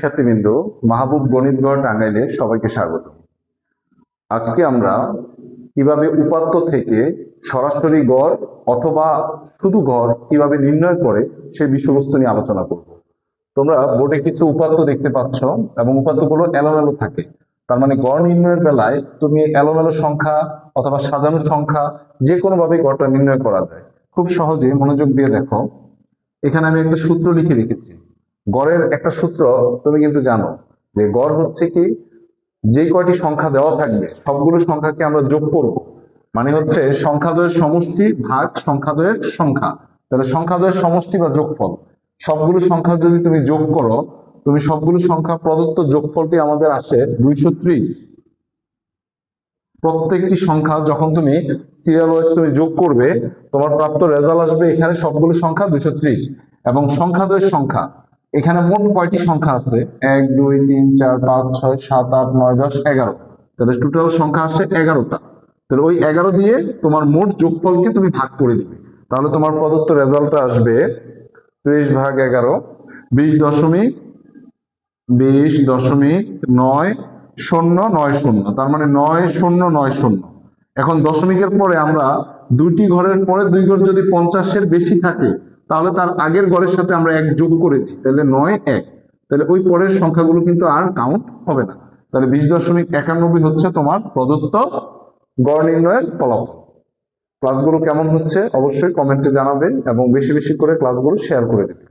শিক্ষার্থীবৃন্দ, মাহবুব গণিত গড় টাঙ্গাইলে সবাইকে স্বাগত। আজকে আমরা কিভাবে উপাত্ত থেকে সরাসরি গড় অথবা শুধু গড় কিভাবে নির্ণয় করে সেই বিষয়বস্তু নিয়ে আলোচনা করব। তোমরা বোর্ডে কিছু উপাত্ত দেখতে পাচ্ছ এবং উপাত্তগুলো এলোমেলো থাকে। তার মানে গড় নির্ণয়ের বেলায় তুমি এলোমেলো সংখ্যা অথবা সাজানো সংখ্যা যে কোনো ভাবে গড়টা নির্ণয় করা যায়। খুব সহজে মনোযোগ দিয়ে দেখো, এখানে আমি একটা সূত্র লিখে রেখেছি। গড়ের একটা সূত্র তুমি কিন্তু জানো যে গড় হচ্ছে কি, যে কয়টি সংখ্যা দেওয়া থাকবে সবগুলো সংখ্যাকে আমরা যোগ করব, মানে হচ্ছে সংখ্যাদ্বয়ের সমষ্টি ভাগ সংখ্যাদ্বয়ের সংখ্যা। তাহলে সংখ্যাদ্বয়ের সমষ্টি বা যোগফল, সবগুলো সংখ্যা যদি তুমি যোগ করো, তুমি সবগুলো সংখ্যা প্রদত্ত যোগফলটি আমাদের আসে 230। প্রত্যেকটি সংখ্যা যখন তুমি সিরিয়াল ওয়াইজ তুমি যোগ করবে, তোমার প্রাপ্ত রেজাল্ট আসবে এখানে সবগুলো সংখ্যা 230। এবং সংখ্যাদ্বয়ের সংখ্যা, এখানে মোট কয়টি সংখ্যা আছে? 1 2 3 4 5 6 7 8 9 10 11। তাহলে টোটাল সংখ্যা আসছে 11টা। তাহলে ওই 11 দিয়ে তোমার মোট যোগফলকে তুমি ভাগ করে দিবে, তাহলে তোমার প্রদত্ত রেজাল্টটা আসবে 30 ভাগ 11 20.990। তার মানে 9090। এখন দশমিকের পরে আমরা দুইটি ঘরের পরে দুই ঘর যদি 50-এর বেশি থাকে, তাহলে তার আগের ঘরের সাথে আমরা 1 যোগ করে দিই, তাহলে 9 1। তাহলে ওই পরের সংখ্যাগুলো কিন্তু আর কাউন্ট হবে না। তাহলে 20.91 হচ্ছে তোমার প্রদত্ত গড় নির্ণয়ের ফলাফল। ক্লাসগুলো কেমন হচ্ছে অবশ্যই কমেন্টে জানাবে এবং বেশি বেশি করে ক্লাসগুলো শেয়ার করে দেবে।